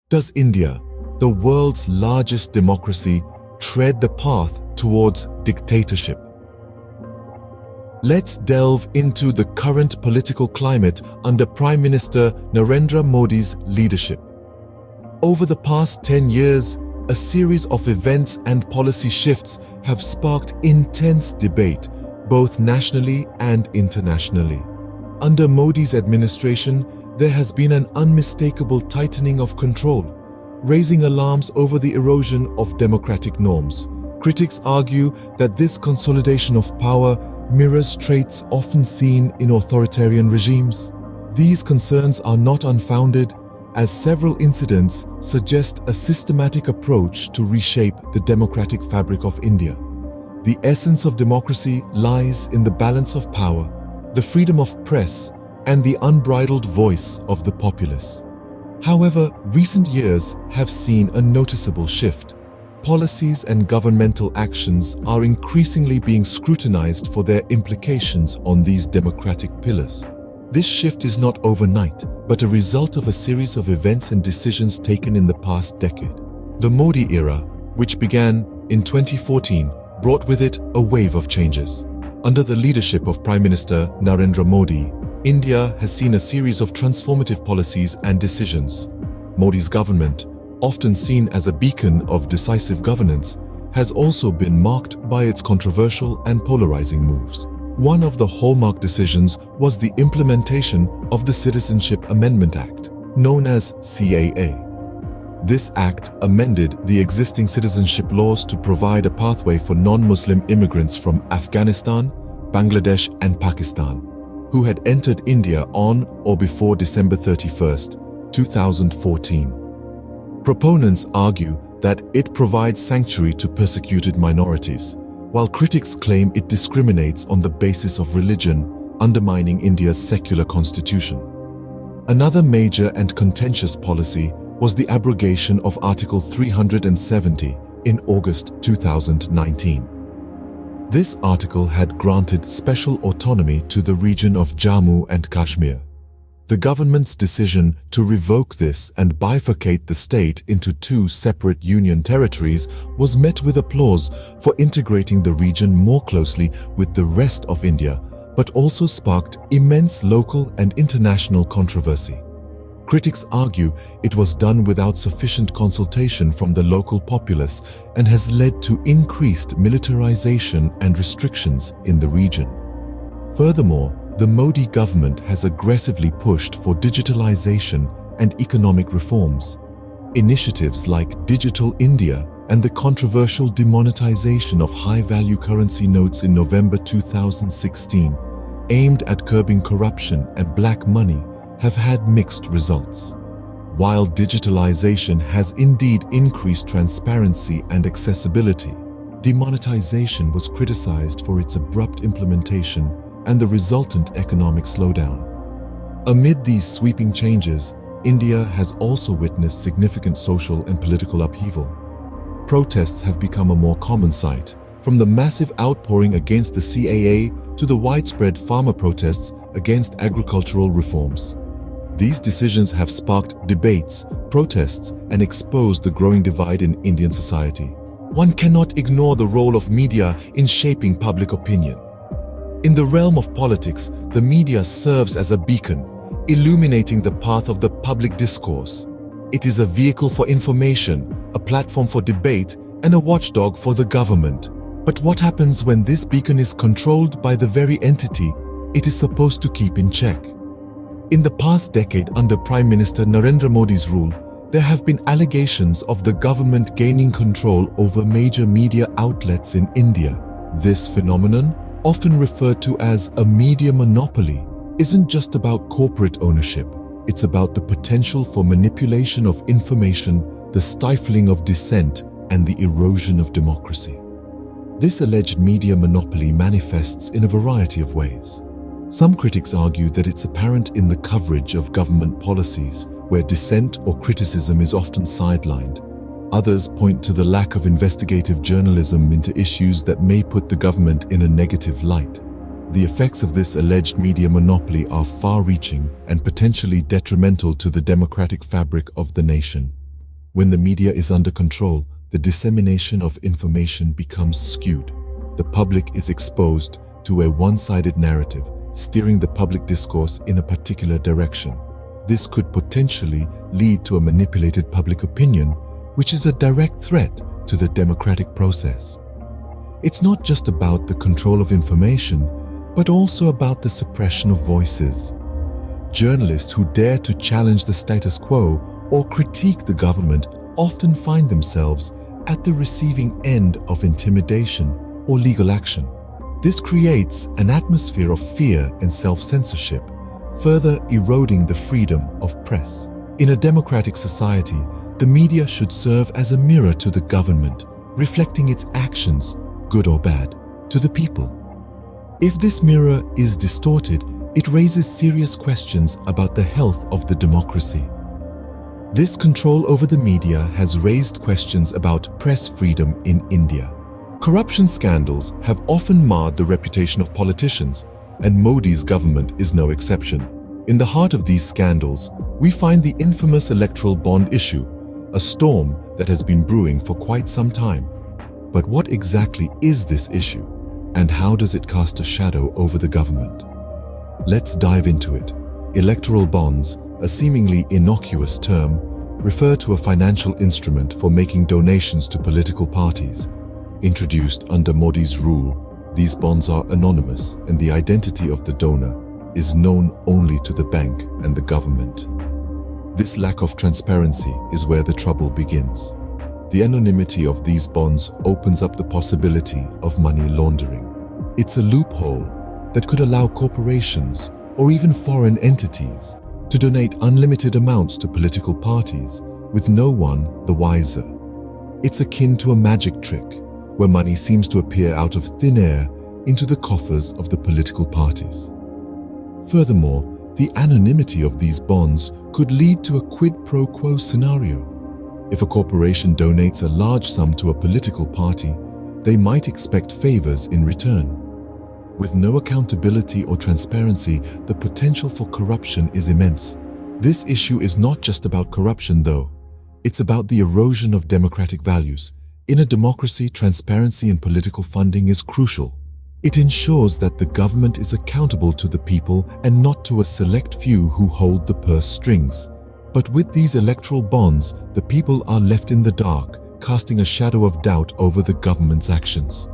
Does India, the world's largest democracy, tread the path towards dictatorship? Let's delve into the current political climate under Prime Minister Narendra Modi's leadership. Over the past 10 years, a series of events and policy shifts have sparked intense debate, both nationally and internationally. Under Modi's administration, there has been an unmistakable tightening of control, raising alarms over the erosion of democratic norms. Critics argue that this consolidation of power mirrors traits often seen in authoritarian regimes. These concerns are not unfounded, as several incidents suggest a systematic approach to reshape the democratic fabric of India. The essence of democracy lies in the balance of power, the freedom of press, and the unbridled voice of the populace. However, recent years have seen a noticeable shift. Policies and governmental actions are increasingly being scrutinized for their implications on these democratic pillars. This shift is not overnight, but a result of a series of events and decisions taken in the past decade. The Modi era, which began in 2014, brought with it a wave of changes. Under the leadership of Prime Minister Narendra Modi, India has seen a series of transformative policies and decisions. Modi's government, often seen as a beacon of decisive governance, has also been marked by its controversial and polarizing moves. One of the hallmark decisions was the implementation of the Citizenship Amendment Act, known as CAA. This act amended the existing citizenship laws to provide a pathway for non-Muslim immigrants from Afghanistan, Bangladesh, and Pakistan, who had entered India on or before December 31, 2014. Proponents argue that it provides sanctuary to persecuted minorities, while critics claim it discriminates on the basis of religion, undermining India's secular constitution. Another major and contentious policy was the abrogation of Article 370 in August 2019. This article had granted special autonomy to the region of Jammu and Kashmir. The government's decision to revoke this and bifurcate the state into two separate union territories was met with applause for integrating the region more closely with the rest of India, but also sparked immense local and international controversy. Critics argue it was done without sufficient consultation from the local populace and has led to increased militarization and restrictions in the region. Furthermore, the Modi government has aggressively pushed for digitalization and economic reforms. Initiatives like Digital India and the controversial demonetization of high-value currency notes in November 2016, aimed at curbing corruption and black money, have had mixed results. While digitalization has indeed increased transparency and accessibility, demonetization was criticized for its abrupt implementation and the resultant economic slowdown. Amid these sweeping changes, India has also witnessed significant social and political upheaval. Protests have become a more common sight, from the massive outpouring against the CAA to the widespread farmer protests against agricultural reforms. These decisions have sparked debates, protests, and exposed the growing divide in Indian society. One cannot ignore the role of media in shaping public opinion. In the realm of politics, the media serves as a beacon, illuminating the path of the public discourse. It is a vehicle for information, a platform for debate, and a watchdog for the government. But what happens when this beacon is controlled by the very entity it is supposed to keep in check? In the past decade under Prime Minister Narendra Modi's rule, there have been allegations of the government gaining control over major media outlets in India. This phenomenon, often referred to as a media monopoly, isn't just about corporate ownership. It's about the potential for manipulation of information, the stifling of dissent, and the erosion of democracy. This alleged media monopoly manifests in a variety of ways. Some critics argue that it's apparent in the coverage of government policies, where dissent or criticism is often sidelined. Others point to the lack of investigative journalism into issues that may put the government in a negative light. The effects of this alleged media monopoly are far-reaching and potentially detrimental to the democratic fabric of the nation. When the media is under control, the dissemination of information becomes skewed. The public is exposed to a one-sided narrative, steering the public discourse in a particular direction. This could potentially lead to a manipulated public opinion, which is a direct threat to the democratic process. It's not just about the control of information, but also about the suppression of voices. Journalists who dare to challenge the status quo or critique the government often find themselves at the receiving end of intimidation or legal action. This creates an atmosphere of fear and self-censorship, further eroding the freedom of press. In a democratic society, the media should serve as a mirror to the government, reflecting its actions, good or bad, to the people. If this mirror is distorted, it raises serious questions about the health of the democracy. This control over the media has raised questions about press freedom in India. Corruption scandals have often marred the reputation of politicians, and Modi's government is no exception. In the heart of these scandals, we find the infamous electoral bond issue, a storm that has been brewing for quite some time. But what exactly is this issue, and how does it cast a shadow over the government? Let's dive into it. Electoral bonds, a seemingly innocuous term, refer to a financial instrument for making donations to political parties. Introduced under Modi's rule, these bonds are anonymous, and the identity of the donor is known only to the bank and the government. This lack of transparency is where the trouble begins. The anonymity of these bonds opens up the possibility of money laundering. It's a loophole that could allow corporations or even foreign entities to donate unlimited amounts to political parties with no one the wiser. It's akin to a magic trick where money seems to appear out of thin air into the coffers of the political parties. Furthermore, the anonymity of these bonds could lead to a quid pro quo scenario. If a corporation donates a large sum to a political party, they might expect favors in return. With no accountability or transparency, the potential for corruption is immense. This issue is not just about corruption, though. It's about the erosion of democratic values. In a democracy, transparency in political funding is crucial. It ensures that the government is accountable to the people and not to a select few who hold the purse strings. But with these electoral bonds, the people are left in the dark, casting a shadow of doubt over the government's actions.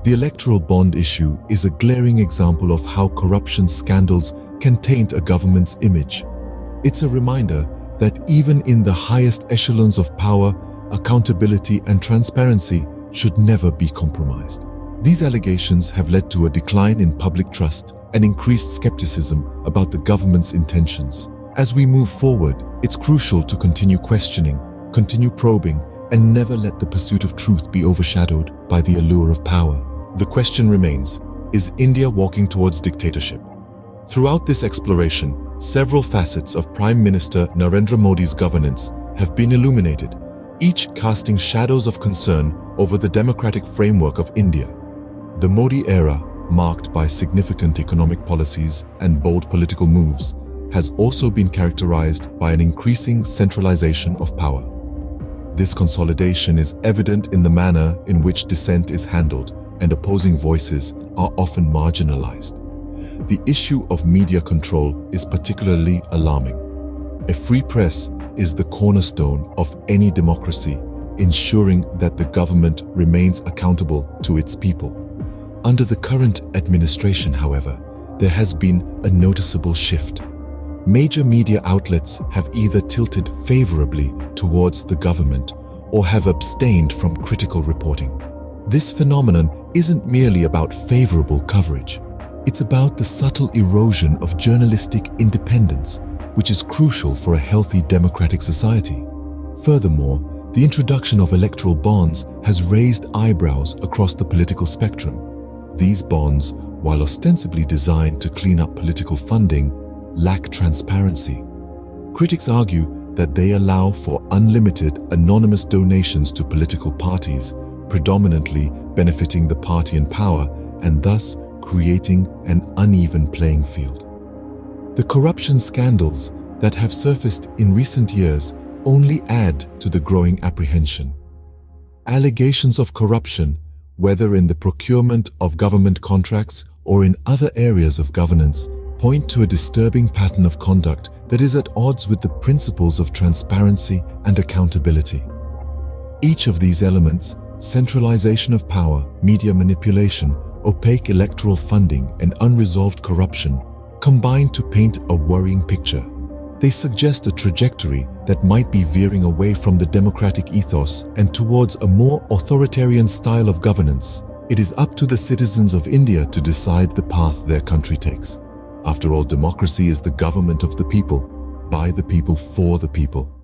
The electoral bond issue is a glaring example of how corruption scandals can taint a government's image. It's a reminder that even in the highest echelons of power, accountability and transparency should never be compromised. These allegations have led to a decline in public trust and increased skepticism about the government's intentions. As we move forward, it's crucial to continue questioning, continue probing, and never let the pursuit of truth be overshadowed by the allure of power. The question remains, is India walking towards dictatorship? Throughout this exploration, several facets of Prime Minister Narendra Modi's governance have been illuminated, each casting shadows of concern over the democratic framework of India. The Modi era, marked by significant economic policies and bold political moves, has also been characterized by an increasing centralization of power. This consolidation is evident in the manner in which dissent is handled, and opposing voices are often marginalized. The issue of media control is particularly alarming. A free press is the cornerstone of any democracy, ensuring that the government remains accountable to its people. Under the current administration, however, there has been a noticeable shift. Major media outlets have either tilted favorably towards the government or have abstained from critical reporting. This phenomenon isn't merely about favorable coverage. It's about the subtle erosion of journalistic independence, which is crucial for a healthy democratic society. Furthermore, the introduction of electoral bonds has raised eyebrows across the political spectrum. These bonds, while ostensibly designed to clean up political funding, lack transparency. Critics argue that they allow for unlimited anonymous donations to political parties, predominantly benefiting the party in power and thus creating an uneven playing field. The corruption scandals that have surfaced in recent years only add to the growing apprehension. Allegations of corruption, whether in the procurement of government contracts or in other areas of governance, point to a disturbing pattern of conduct that is at odds with the principles of transparency and accountability. Each of these elements, centralization of power, media manipulation, opaque electoral funding, and unresolved corruption, combine to paint a worrying picture. They suggest a trajectory that might be veering away from the democratic ethos and towards a more authoritarian style of governance. It is up to the citizens of India to decide the path their country takes. After all, democracy is the government of the people, by the people, for the people.